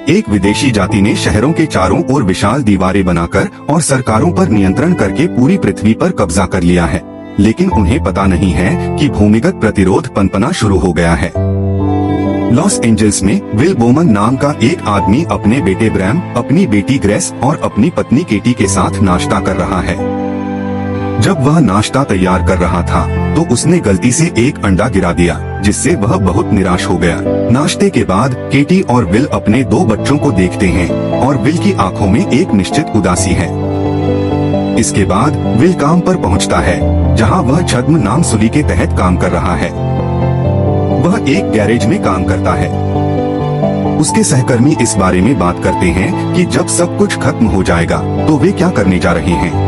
एक विदेशी जाति ने शहरों के चारों ओर विशाल दीवारें बनाकर और सरकारों पर नियंत्रण करके पूरी पृथ्वी पर कब्जा कर लिया है, लेकिन उन्हें पता नहीं है कि भूमिगत प्रतिरोध पनपना शुरू हो गया है। लॉस एंजल्स में विल बोमन नाम का एक आदमी अपने बेटे ब्रैम, अपनी बेटी ग्रेस और अपनी पत्नी केटी के साथ नाश्ता कर रहा है। जब वह नाश्ता तैयार कर रहा था तो उसने गलती से एक अंडा गिरा दिया, जिससे वह बहुत निराश हो गया। नाश्ते के बाद केटी और विल अपने 2 बच्चों को देखते हैं और विल की आंखों में एक निश्चित उदासी है। इसके बाद विल काम पर पहुंचता है, जहां वह छद्म नाम सुली के तहत काम कर रहा है। वह एक गैरेज में काम करता है। उसके सहकर्मी इस बारे में बात करते हैं कि जब सब कुछ खत्म हो जाएगा तो वे क्या करने जा रहे हैं।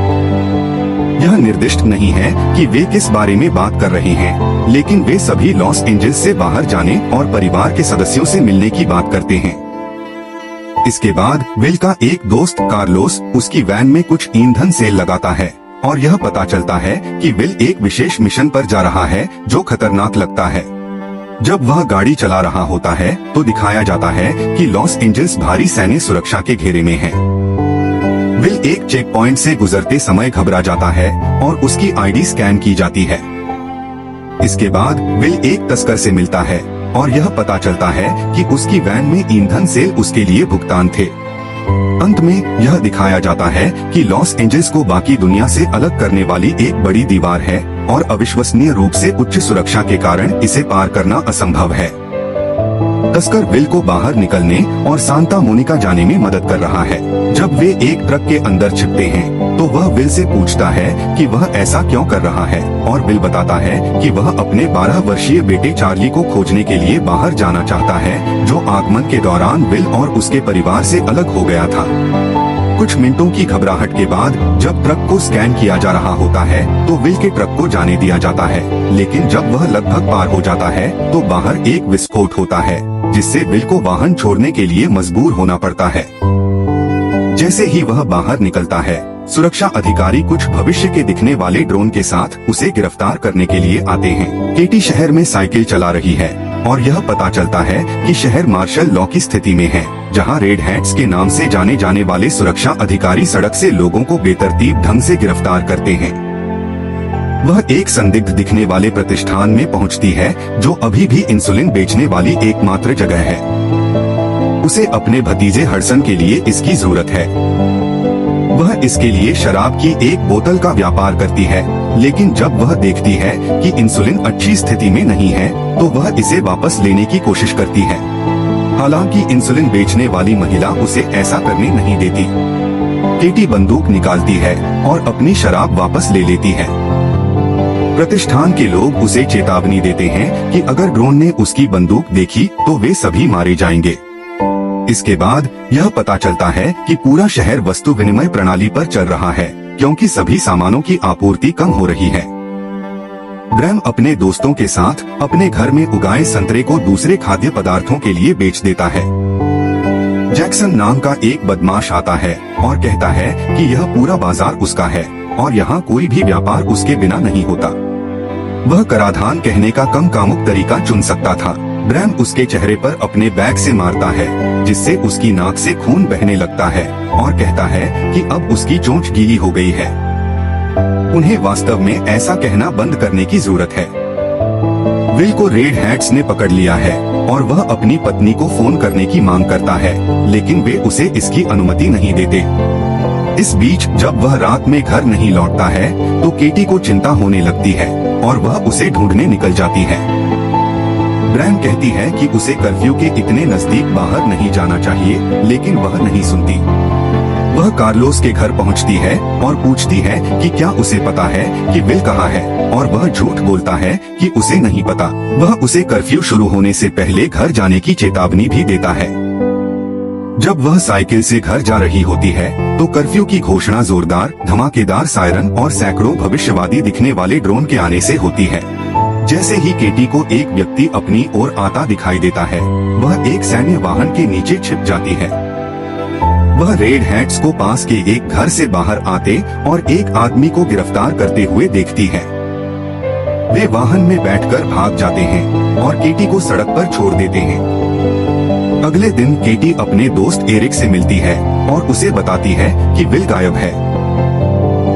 यह निर्दिष्ट नहीं है कि वे किस बारे में बात कर रहे हैं, लेकिन वे सभी लॉस एंजल्स से बाहर जाने और परिवार के सदस्यों से मिलने की बात करते हैं। इसके बाद विल का एक दोस्त कार्लोस उसकी वैन में कुछ ईंधन सेल लगाता है और यह पता चलता है कि विल एक विशेष मिशन पर जा रहा है जो खतरनाक लगता है। जब वह गाड़ी चला रहा होता है तो दिखाया जाता है कि लॉस एंजल्स भारी सैन्य सुरक्षा के घेरे में है। विल एक चेक पॉइंट से गुजरते समय घबरा जाता है और उसकी आईडी स्कैन की जाती है। इसके बाद विल एक तस्कर से मिलता है और यह पता चलता है कि उसकी वैन में ईंधन सेल उसके लिए भुगतान थे। अंत में यह दिखाया जाता है कि लॉस एंजल्स को बाकी दुनिया से अलग करने वाली एक बड़ी दीवार है और अविश्वसनीय रूप से उच्च सुरक्षा के कारण इसे पार करना असंभव है। तस्कर विल को बाहर निकलने और सांता मोनिका जाने में मदद कर रहा है। जब वे एक ट्रक के अंदर छिपते हैं तो वह विल से पूछता है कि वह ऐसा क्यों कर रहा है और विल बताता है कि वह अपने 12 वर्षीय बेटे चार्ली को खोजने के लिए बाहर जाना चाहता है, जो आगमन के दौरान विल और उसके परिवार से अलग हो गया था। कुछ मिनटों की घबराहट के बाद जब ट्रक को स्कैन किया जा रहा होता है तो विल के ट्रक को जाने दिया जाता है, लेकिन जब वह लगभग पार हो जाता है तो बाहर एक विस्फोट होता है, जिससे विल को वाहन छोड़ने के लिए मजबूर होना पड़ता है। जैसे ही वह बाहर निकलता है, सुरक्षा अधिकारी कुछ भविष्य के दिखने वाले ड्रोन के साथ उसे गिरफ्तार करने के लिए आते हैं। केटी शहर में साइकिल चला रही है और यह पता चलता है कि शहर मार्शल लॉ की स्थिति में है, जहां रेड हैट्स के नाम से जाने जाने वाले सुरक्षा अधिकारी सड़क से लोगों को बेतरतीब ढंग से गिरफ्तार करते हैं। वह एक संदिग्ध दिखने वाले प्रतिष्ठान में पहुंचती है, जो अभी भी इंसुलिन बेचने वाली एकमात्र जगह है। उसे अपने भतीजे हडसन के लिए इसकी जरूरत है। वह इसके लिए शराब की एक बोतल का व्यापार करती है, लेकिन जब वह देखती है कि इंसुलिन अच्छी स्थिति में नहीं है तो वह इसे वापस लेने की कोशिश करती है। हालांकि इंसुलिन बेचने वाली महिला उसे ऐसा करने नहीं देती। केटी बंदूक निकालती है और अपनी शराब वापस ले लेती है। प्रतिष्ठान के लोग उसे चेतावनी देते हैं कि अगर ड्रोन ने उसकी बंदूक देखी तो वे सभी मारे जाएंगे। इसके बाद यह पता चलता है कि पूरा शहर वस्तु विनिमय प्रणाली पर चल रहा है, क्योंकि सभी सामानों की आपूर्ति कम हो रही है। ब्रैम अपने दोस्तों के साथ अपने घर में उगाए संतरे को दूसरे खाद्य पदार्थों के लिए बेच देता है। जैक्सन नाम का एक बदमाश आता है और कहता है कि यह पूरा बाजार उसका है और यहाँ कोई भी व्यापार उसके बिना नहीं होता। वह कराधान कहने का कम कामुक तरीका चुन सकता था। ब्रैम उसके चेहरे पर अपने बैग से मारता है, जिससे उसकी नाक से खून बहने लगता है और कहता है कि अब उसकी चोंच गीली हो गई है। उन्हें वास्तव में ऐसा कहना बंद करने की जरूरत है। विल को रेड हैट्स ने पकड़ लिया है और वह अपनी पत्नी को फोन करने की मांग करता है, लेकिन वे उसे इसकी अनुमति नहीं देते। इस बीच जब वह रात में घर नहीं लौटता है तो केटी को चिंता होने लगती है और वह उसे ढूंढने निकल जाती है। ब्रैम कहती है कि उसे कर्फ्यू के इतने नजदीक बाहर नहीं जाना चाहिए, लेकिन वह नहीं सुनती। वह कार्लोस के घर पहुंचती है और पूछती है कि क्या उसे पता है कि विल कहाँ है, और वह झूठ बोलता है कि उसे नहीं पता। वह उसे कर्फ्यू शुरू होने से पहले घर जाने की चेतावनी भी देता है। जब वह साइकिल से घर जा रही होती है तो कर्फ्यू की घोषणा जोरदार धमाकेदार सायरन और सैकड़ों भविष्यवादी दिखने वाले ड्रोन के आने से होती है। जैसे ही केटी को एक व्यक्ति अपनी ओर आता दिखाई देता है, वह एक सैन्य वाहन के नीचे छिप जाती है। वह रेड हैट्स को पास के एक घर से बाहर आते और एक आदमी को गिरफ्तार करते हुए देखती है। वे वाहन में बैठकर भाग जाते हैं और केटी को सड़क पर छोड़ देते हैं। अगले दिन केटी अपने दोस्त एरिक से मिलती है और उसे बताती है कि विल गायब है।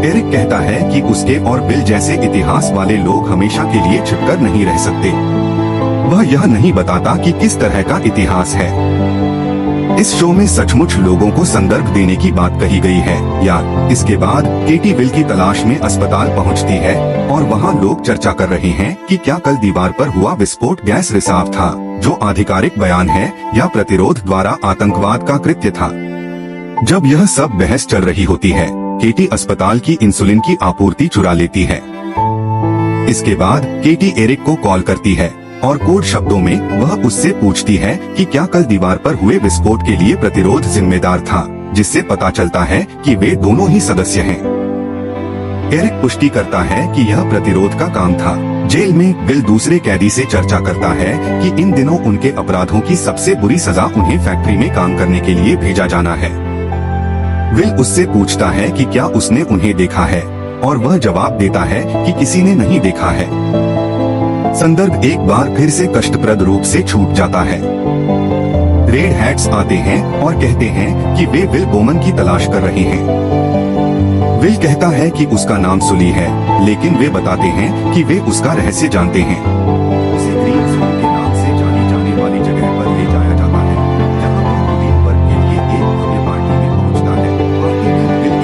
एरिक कहता है कि उसके और विल जैसे इतिहास वाले लोग हमेशा के लिए छिपकर नहीं रह सकते। वह यह नहीं बताता कि किस तरह का इतिहास है। इस शो में सचमुच लोगों को संदर्भ देने की बात कही गई है यार। इसके बाद केटी विल की तलाश में अस्पताल पहुंचती है और वहां लोग चर्चा कर रहे हैं कि क्या कल दीवार पर हुआ विस्फोट गैस रिसाव था, जो आधिकारिक बयान है, या प्रतिरोध द्वारा आतंकवाद का कृत्य था। जब यह सब बहस चल रही होती है, केटी अस्पताल की इंसुलिन की आपूर्ति चुरा लेती है। इसके बाद केटी एरिक को कॉल करती है और कोड शब्दों में वह उससे पूछती है कि क्या कल दीवार पर हुए विस्फोट के लिए प्रतिरोध जिम्मेदार था, जिससे पता चलता है कि वे दोनों ही सदस्य हैं। एरिक पुष्टि करता है कि यह प्रतिरोध का काम था। जेल में विल दूसरे कैदी से चर्चा करता है कि इन दिनों उनके अपराधों की सबसे बुरी सजा उन्हें फैक्ट्री में काम करने के लिए भेजा जाना है। विल उससे पूछता है कि क्या उसने उन्हें देखा है और वह जवाब देता है कि किसी ने नहीं देखा है। संदर्भ एक बार फिर से कष्टप्रद रूप से छूट जाता है। रेड हैट्स आते हैं और कहते हैं कि वे विल बोमन की तलाश कर रहे हैं। विल कहता है कि उसका नाम सुली है, लेकिन वे बताते हैं कि वे उसका रहस्य जानते हैं। उसे ग्रीन जोन के नाम से जानी जाने वाली जगह पर ले जाया जाता है, जहां वह पुलिन वर्ग के लिए एक भव्य पार्टी में पहुंचता है। पार्टी में विल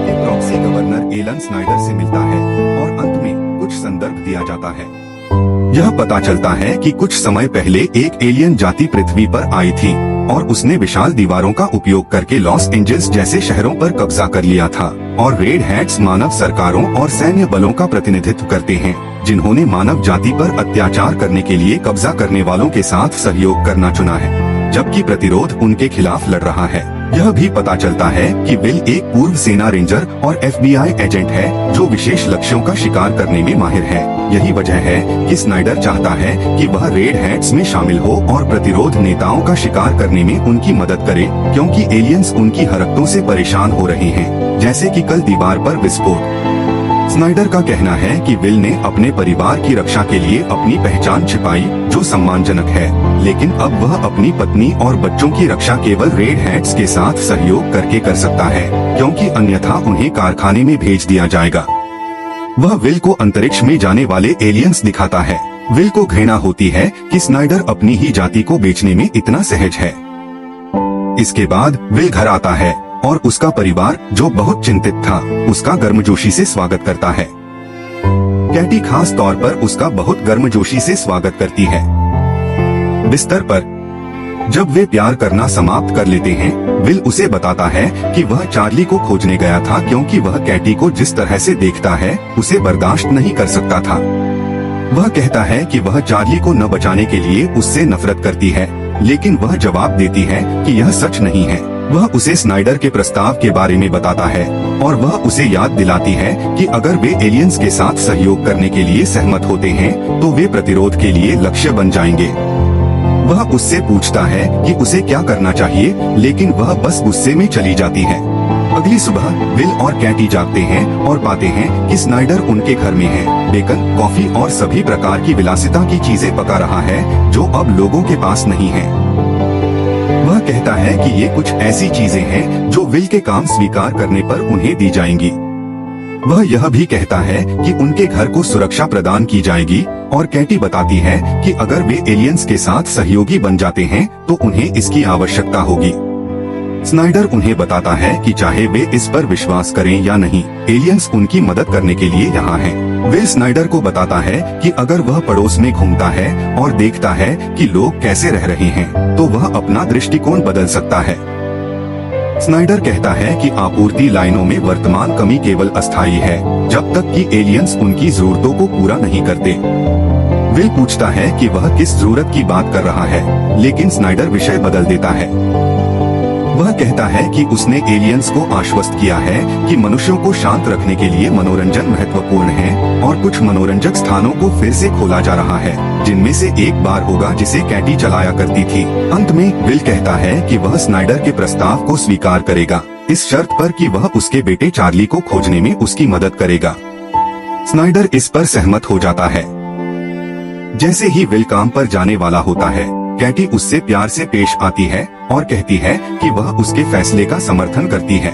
के प्रॉक्सी गवर्नर एलन स्नाइडर से मिलता है और अंत में कुछ संदर्भ दिया जाता है। यह पता चलता है कि कुछ समय पहले एक एलियन जाति पृथ्वी पर आई थी और उसने विशाल दीवारों का उपयोग करके लॉस एंजल्स जैसे शहरों पर कब्जा कर लिया था। और रेड हैट्स मानव सरकारों और सैन्य बलों का प्रतिनिधित्व करते हैं, जिन्होंने मानव जाति पर अत्याचार करने के लिए कब्जा करने वालों के साथ सहयोग करना चुना है, जबकि प्रतिरोध उनके खिलाफ लड़ रहा है। यह भी पता चलता है कि विल एक पूर्व सेना रेंजर और FBI एजेंट है, जो विशेष लक्ष्यों का शिकार करने में माहिर है। यही वजह है कि स्नाइडर चाहता है कि वह रेड हैट्स में शामिल हो और प्रतिरोध नेताओं का शिकार करने में उनकी मदद करे, क्योंकि एलियंस उनकी हरकतों से परेशान हो रहे हैं, जैसे कि कल दीवार पर विस्फोट। स्नाइडर का कहना है कि विल ने अपने परिवार की रक्षा के लिए अपनी पहचान छिपाई, जो सम्मानजनक है, लेकिन अब वह अपनी पत्नी और बच्चों की रक्षा केवल रेड हैट्स के साथ सहयोग करके कर सकता है, क्योंकि अन्यथा उन्हें कारखाने में भेज दिया जाएगा। वह विल को अंतरिक्ष में जाने वाले एलियंस दिखाता है। विल को घृणा होती है कि स्नाइडर अपनी ही जाति को बेचने में इतना सहज है। इसके बाद विल घर आता है और उसका परिवार, जो बहुत चिंतित था, उसका गर्मजोशी से स्वागत करता है। कैटी खास तौर पर उसका बहुत गर्मजोशी से स्वागत करती है। बिस्तर पर जब वे प्यार करना समाप्त कर लेते हैं, विल उसे बताता है कि वह चार्ली को खोजने गया था, क्योंकि वह कैटी को जिस तरह से देखता है उसे बर्दाश्त नहीं कर सकता था। वह कहता है कि वह चार्ली को न बचाने के लिए उससे नफरत करती है, लेकिन वह जवाब देती है कि यह सच नहीं है। वह उसे स्नाइडर के प्रस्ताव के बारे में बताता है और वह उसे याद दिलाती है कि अगर वे एलियंस के साथ सहयोग करने के लिए सहमत होते हैं तो वे प्रतिरोध के लिए लक्ष्य बन जाएंगे। वह उससे पूछता है कि उसे क्या करना चाहिए, लेकिन वह बस गुस्से में चली जाती है। अगली सुबह विल और कैटी जागते हैं और पाते हैं कि स्नाइडर उनके घर में है। बेकन, कॉफी और सभी प्रकार की विलासिता की चीजें पका रहा है, जो अब लोगों के पास नहीं है। वह कहता है कि ये कुछ ऐसी चीजें हैं जो विल के काम स्वीकार करने पर उन्हें दी जाएंगी। वह यह भी कहता है कि उनके घर को सुरक्षा प्रदान की जाएगी, और कैटी बताती है कि अगर वे एलियंस के साथ सहयोगी बन जाते हैं तो उन्हें इसकी आवश्यकता होगी। स्नाइडर उन्हें बताता है कि चाहे वे इस पर विश्वास करें या नहीं, एलियंस उनकी मदद करने के लिए यहाँ हैं। विल स्नाइडर को बताता है कि अगर वह पड़ोस में घूमता है और देखता है कि लोग कैसे रह रहे हैं, तो वह अपना दृष्टिकोण बदल सकता है। स्नाइडर कहता है कि आपूर्ति लाइनों में वर्तमान कमी केवल अस्थायी है, जब तक कि एलियंस उनकी जरूरतों को पूरा नहीं करते। विल पूछता है कि वह किस जरूरत की बात कर रहा है, लेकिन स्नाइडर विषय बदल देता है। वह कहता है कि उसने एलियंस को आश्वस्त किया है कि मनुष्यों को शांत रखने के लिए मनोरंजन महत्वपूर्ण है, और कुछ मनोरंजक स्थानों को फिर से खोला जा रहा है, जिनमें से एक बार होगा जिसे कैटी चलाया करती थी। अंत में विल कहता है कि वह स्नाइडर के प्रस्ताव को स्वीकार करेगा, इस शर्त पर कि वह उसके बेटे चार्ली को खोजने में उसकी मदद करेगा। स्नाइडर इस पर सहमत हो जाता है। जैसे ही विल काम पर जाने वाला होता है, कैटी उससे प्यार से पेश आती है और कहती है कि वह उसके फैसले का समर्थन करती है।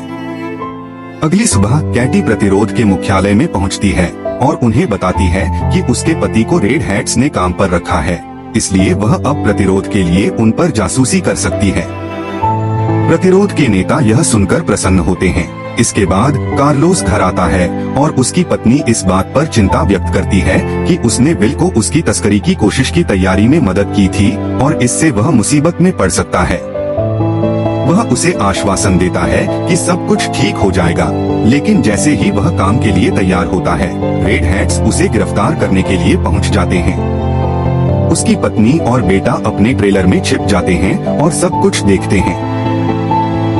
अगली सुबह कैटी प्रतिरोध के मुख्यालय में पहुंचती है और उन्हें बताती है कि उसके पति को रेड हैट्स ने काम पर रखा है, इसलिए वह अब प्रतिरोध के लिए उन पर जासूसी कर सकती है। प्रतिरोध के नेता यह सुनकर प्रसन्न होते हैं। इसके बाद कार्लोस घर आता है और उसकी पत्नी इस बात पर चिंता व्यक्त करती है कि उसने विल को उसकी तस्करी की कोशिश की तैयारी में मदद की थी और इससे वह मुसीबत में पड़ सकता है। वह उसे आश्वासन देता है कि सब कुछ ठीक हो जाएगा, लेकिन जैसे ही वह काम के लिए तैयार होता है, रेड हैट्स उसे गिरफ्तार करने के लिए पहुंच जाते हैं। उसकी पत्नी और बेटा अपने ट्रेलर में छिप जाते हैं और सब कुछ देखते हैं।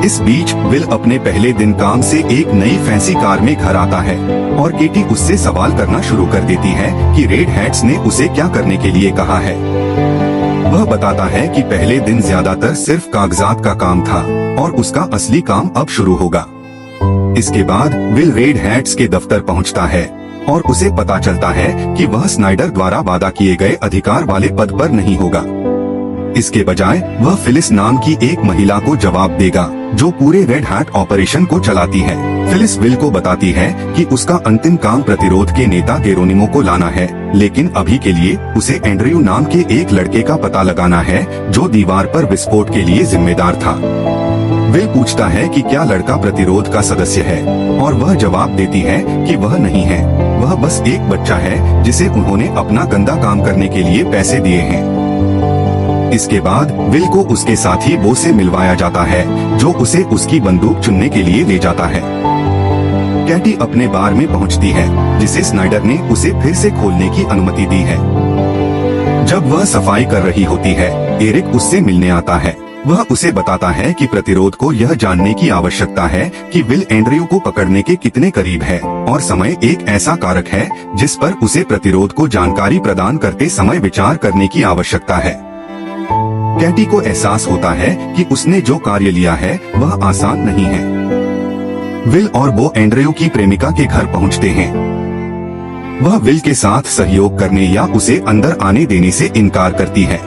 इस बीच विल अपने पहले दिन काम से एक नई फैंसी कार में घर आता है और केटी उससे सवाल करना शुरू कर देती है कि रेड हैट्स ने उसे क्या करने के लिए कहा है। वह बताता है कि पहले दिन ज्यादातर सिर्फ कागजात का काम था और उसका असली काम अब शुरू होगा। इसके बाद विल रेड हैट्स के दफ्तर पहुंचता है और उसे पता चलता है कि वह स्नाइडर द्वारा वादा किए गए अधिकार वाले पद पर नहीं होगा। इसके बजाय वह फिलिस नाम की एक महिला को जवाब देगा जो पूरे रेड हैट ऑपरेशन को चलाती है। फिलिस विल को बताती है कि उसका अंतिम काम प्रतिरोध के नेता गेरोनिमो को लाना है, लेकिन अभी के लिए उसे एंड्रयू नाम के एक लड़के का पता लगाना है जो दीवार पर विस्फोट के लिए जिम्मेदार था। विल पूछता है कि क्या लड़का प्रतिरोध का सदस्य है और वह जवाब देती है कि वह नहीं है, वह बस एक बच्चा है जिसे उन्होंने अपना गंदा काम करने के लिए पैसे दिए हैं। इसके बाद विल को उसके साथी बो से मिलवाया जाता है जो उसे उसकी बंदूक चुनने के लिए ले जाता है। कैटी अपने बार में पहुंचती है जिसे स्नाइडर ने उसे फिर से खोलने की अनुमति दी है। जब वह सफाई कर रही होती है, एरिक उससे मिलने आता है। वह उसे बताता है कि प्रतिरोध को यह जानने की आवश्यकता है कि विल एंड्रयू को पकड़ने के कितने करीब है और समय एक ऐसा कारक है जिस पर उसे प्रतिरोध को जानकारी प्रदान करते समय विचार करने की आवश्यकता है। कैटी को एहसास होता है कि उसने जो कार्य लिया है वह आसान नहीं है। विल और बो एंड्रयू की प्रेमिका के घर पहुंचते हैं। वह विल के साथ सहयोग करने या उसे अंदर आने देने से इनकार करती है।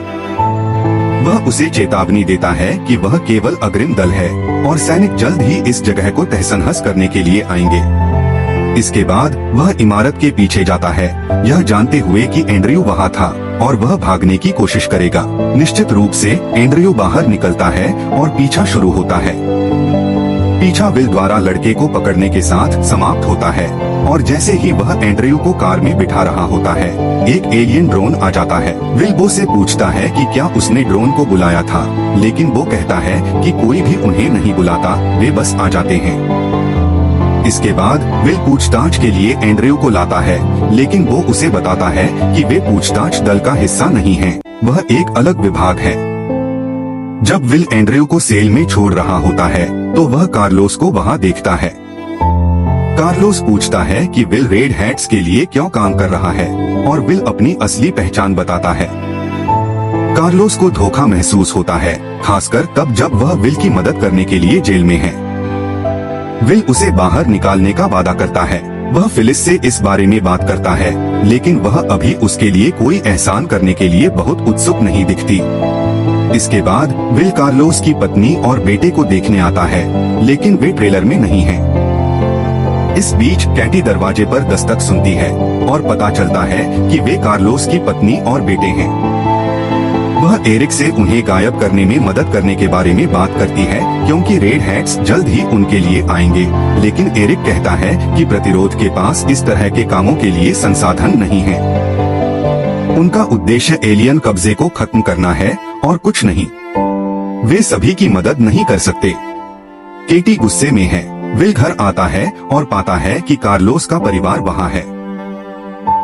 वह उसे चेतावनी देता है कि वह केवल अग्रिम दल है और सैनिक जल्द ही इस जगह को तहस-नहस करने के लिए आएंगे। इसके बाद वह इमारत के पीछे जाता है, यह जानते हुए कि एंड्रयू वहां था और वह भागने की कोशिश करेगा। निश्चित रूप से एंड्रयू बाहर निकलता है और पीछा शुरू होता है। पीछा विल द्वारा लड़के को पकड़ने के साथ समाप्त होता है और जैसे ही वह एंड्रयू को कार में बिठा रहा होता है, एक एलियन ड्रोन आ जाता है। विल बो से पूछता है कि क्या उसने ड्रोन को बुलाया था, लेकिन वो कहता है कि कोई भी उन्हें नहीं बुलाता, वे बस आ जाते हैं। इसके बाद विल पूछताछ के लिए एंड्रयू को लाता है, लेकिन वो उसे बताता है कि वे पूछताछ दल का हिस्सा नहीं हैं, वह एक अलग विभाग है। जब विल एंड्रयू को सेल में छोड़ रहा होता है तो वह कार्लोस को वहां देखता है। कार्लोस पूछता है कि विल रेड हैट्स के लिए क्यों काम कर रहा है और विल अपनी असली पहचान बताता है। कार्लोस को धोखा महसूस होता है, खासकर तब जब वह विल की मदद करने के लिए जेल में है। विल उसे बाहर निकालने का वादा करता है। वह फिलिस से इस बारे में बात करता है, लेकिन वह अभी उसके लिए कोई एहसान करने के लिए बहुत उत्सुक नहीं दिखती। इसके बाद विल कार्लोस की पत्नी और बेटे को देखने आता है, लेकिन वे ट्रेलर में नहीं हैं। इस बीच कैटी दरवाजे पर दस्तक सुनती है और पता चलता है कि वे कार्लोस की पत्नी और बेटे हैं। वह एरिक से उन्हें गायब करने में मदद करने के बारे में बात करती है क्योंकि रेड हैट्स जल्द ही उनके लिए आएंगे, लेकिन एरिक कहता है कि प्रतिरोध के पास इस तरह के कामों के लिए संसाधन नहीं है। उनका उद्देश्य एलियन कब्जे को खत्म करना है और कुछ नहीं। वे सभी की मदद नहीं कर सकते। केटी गुस्से में है। विल घर आता है और पाता है कि कार्लोस का परिवार वहाँ है।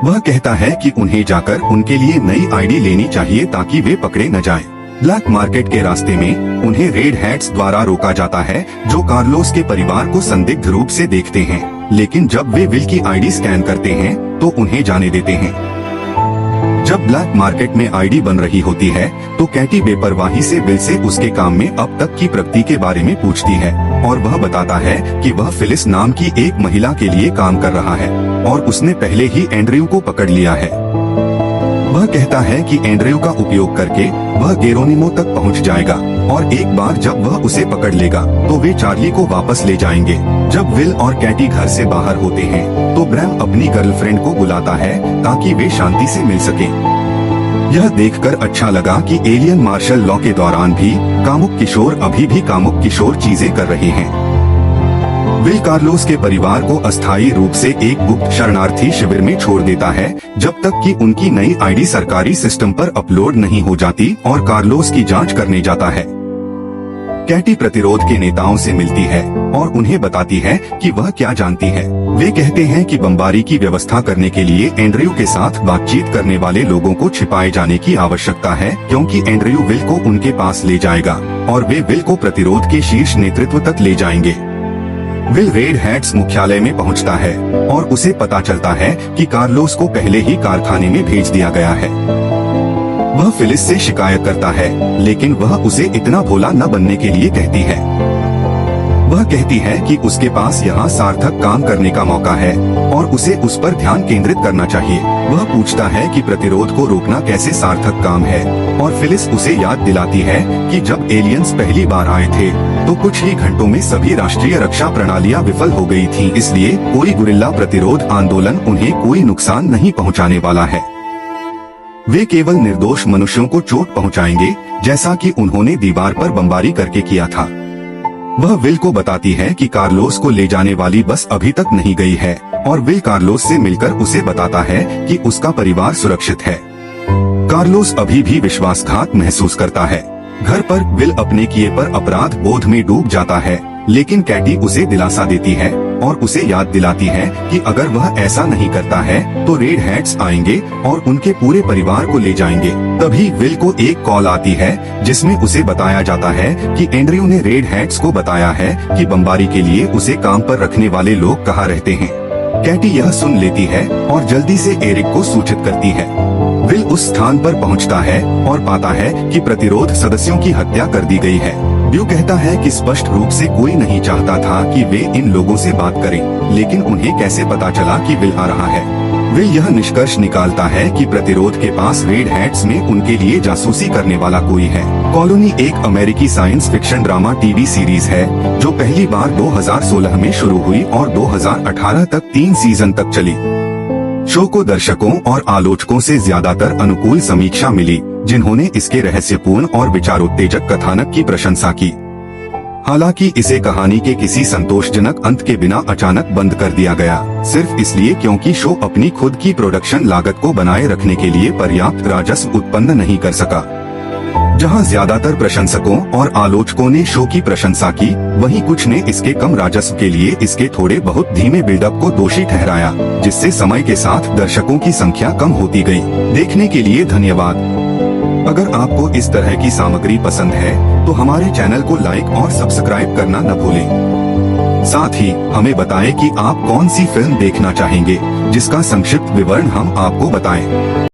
वह कहता है कि उन्हें जाकर उनके लिए नई आईडी लेनी चाहिए ताकि वे पकड़े न जाएं। ब्लैक मार्केट के रास्ते में उन्हें रेड हैट्स द्वारा रोका जाता है जो कार्लोस के परिवार को संदिग्ध रूप से देखते हैं, लेकिन जब वे विल की आईडी स्कैन करते हैं तो उन्हें जाने देते हैं। जब ब्लैक मार्केट में आईडी बन रही होती है तो कैटी बेपरवाही से विल से उसके काम में अब तक की प्रगति के बारे में पूछती है और वह बताता है कि वह फिलिस नाम की एक महिला के लिए काम कर रहा है और उसने पहले ही एंड्रयू को पकड़ लिया है। वह कहता है कि एंड्रयू का उपयोग करके वह गेरोनिमो तक पहुंच जाएगा और एक बार जब वह उसे पकड़ लेगा तो वे चार्ली को वापस ले जाएंगे। जब विल और कैटी घर से बाहर होते हैं तो ब्रैम अपनी गर्लफ्रेंड को बुलाता है ताकि वे शांति से मिल सके। यह देखकर अच्छा लगा कि एलियन मार्शल लॉ के दौरान भी कामुक किशोर अभी भी कामुक किशोर चीजें कर रहे हैं। विल कार्लोस के परिवार को अस्थायी रूप से एक गुप्त शरणार्थी शिविर में छोड़ देता है जब तक कि उनकी नई आईडी सरकारी सिस्टम पर अपलोड नहीं हो जाती और कार्लोस की जांच करने जाता है। कैटी प्रतिरोध के नेताओं से मिलती है और उन्हें बताती है कि वह क्या जानती है। वे कहते हैं कि बमबारी की व्यवस्था करने के लिए एंड्रयू के साथ बातचीत करने वाले लोगों को छिपाए जाने की आवश्यकता है, क्योंकि एंड्रयू विल को उनके पास ले जाएगा और वे विल को प्रतिरोध के शीर्ष नेतृत्व तक ले जाएंगे। विल रेड हैट्स मुख्यालय में पहुंचता है और उसे पता चलता है कि कार्लोस को पहले ही कारखाने में भेज दिया गया है। वह फिलिस से शिकायत करता है, लेकिन वह उसे इतना भोला न बनने के लिए कहती है। वह कहती है कि उसके पास यहाँ सार्थक काम करने का मौका है और उसे उस पर ध्यान केंद्रित करना चाहिए। वह पूछता है कि प्रतिरोध को रोकना कैसे सार्थक काम है और फिलिस उसे याद दिलाती है कि जब एलियंस पहली बार आए थे तो कुछ ही घंटों में सभी राष्ट्रीय रक्षा प्रणालियां विफल हो गई थीं, इसलिए कोई गुरिल्ला प्रतिरोध आंदोलन उन्हें कोई नुकसान नहीं पहुंचाने वाला है। वे केवल निर्दोष मनुष्यों को चोट पहुंचाएंगे, जैसा कि उन्होंने दीवार पर बमबारी करके किया था। वह विल को बताती है कि कार्लोस को ले जाने वाली बस अभी तक नहीं गई है और विल कार्लोस से मिलकर उसे बताता है कि उसका परिवार सुरक्षित है। कार्लोस अभी भी विश्वासघात महसूस करता है। घर पर विल अपने किए पर अपराध बोध में डूब जाता है, लेकिन कैटी उसे दिलासा देती है और उसे याद दिलाती है कि अगर वह ऐसा नहीं करता है तो रेड हैट्स आएंगे और उनके पूरे परिवार को ले जाएंगे। तभी विल को एक कॉल आती है जिसमें उसे बताया जाता है कि एंड्रयू ने रेड हैट्स को बताया है कि बमबारी के लिए उसे काम पर रखने वाले लोग कहाँ रहते हैं। कैटी यह सुन लेती है और जल्दी से एरिक को सूचित करती है। विल उस स्थान पर पहुंचता है और पाता है कि प्रतिरोध सदस्यों की हत्या कर दी गई है। ब्यू कहता है कि स्पष्ट रूप से कोई नहीं चाहता था कि वे इन लोगों से बात करें, लेकिन उन्हें कैसे पता चला कि विल आ रहा है। विल यह निष्कर्ष निकालता है कि प्रतिरोध के पास रेड हैट्स में उनके लिए जासूसी करने वाला कोई है। कॉलोनी एक अमेरिकी science fiction drama TV series है जो पहली बार 2016 में शुरू हुई और 2018 तक 3 सीजन तक चली। शो को दर्शकों और आलोचकों से ज्यादातर अनुकूल समीक्षा मिली, जिन्होंने इसके रहस्यपूर्ण और विचारोत्तेजक कथानक की प्रशंसा की। हालांकि इसे कहानी के किसी संतोषजनक अंत के बिना अचानक बंद कर दिया गया, सिर्फ इसलिए क्योंकि शो अपनी खुद की प्रोडक्शन लागत को बनाए रखने के लिए पर्याप्त राजस्व उत्पन्न नहीं कर सका। जहां ज्यादातर प्रशंसकों और आलोचकों ने शो की प्रशंसा की, वहीं कुछ ने इसके कम राजस्व के लिए इसके थोड़े बहुत धीमे बिल्डअप को दोषी ठहराया, जिससे समय के साथ दर्शकों की संख्या कम होती गई। देखने के लिए धन्यवाद। अगर आपको इस तरह की सामग्री पसंद है तो हमारे चैनल को लाइक और सब्सक्राइब करना न भूलें। साथ ही हमें बताएं कि आप कौन सी फिल्म देखना चाहेंगे, जिसका संक्षिप्त विवरण हम आपको बताएं।